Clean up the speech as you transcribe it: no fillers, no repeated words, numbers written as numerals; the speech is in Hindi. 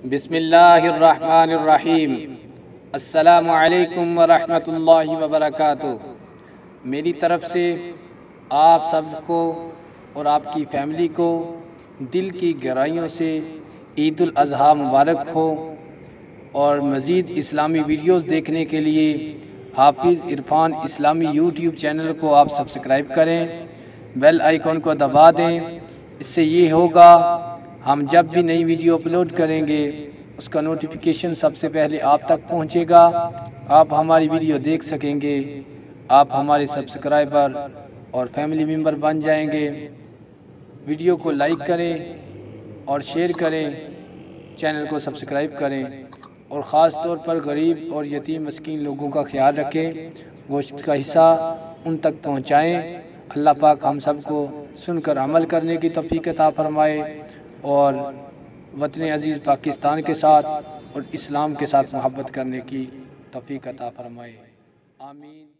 बिस्मिल्लाहिर्रहमानिर्रहीम। अस्सलामु अलैकुम वरहमतुल्लाहि वबरकातुहू। मेरी तरफ़ से आप सबको और आपकी फ़ैमिली को दिल की गहराइयों से ईद उल अज़हा मुबारक हो। और मज़ीद इस्लामी वीडियोस देखने के लिए हाफिज़ इरफान इस्लामी यूट्यूब चैनल को आप सब्सक्राइब करें, बेल आइकॉन को दबा दें। इससे ये होगा हम जब भी नई वीडियो अपलोड करेंगे उसका नोटिफिकेशन सबसे पहले आप तक पहुंचेगा। आप हमारी वीडियो देख सकेंगे, आप हमारे सब्सक्राइबर और फैमिली मेम्बर बन जाएंगे। वीडियो को लाइक करें और शेयर करें, चैनल को सब्सक्राइब करें और ख़ास तौर पर गरीब और यतीम मस्कीन लोगों का ख्याल रखें। गोश्त का हिस्सा उन तक पहुँचाएँ। अल्लाह पाक हम सबको सुनकर अमल करने की तौफीक अता फरमाए और वतन अज़ीज़ पाकिस्तान के साथ और इस्लाम के साथ मोहब्बत करने की तौफीक अता फरमाए। आमीन।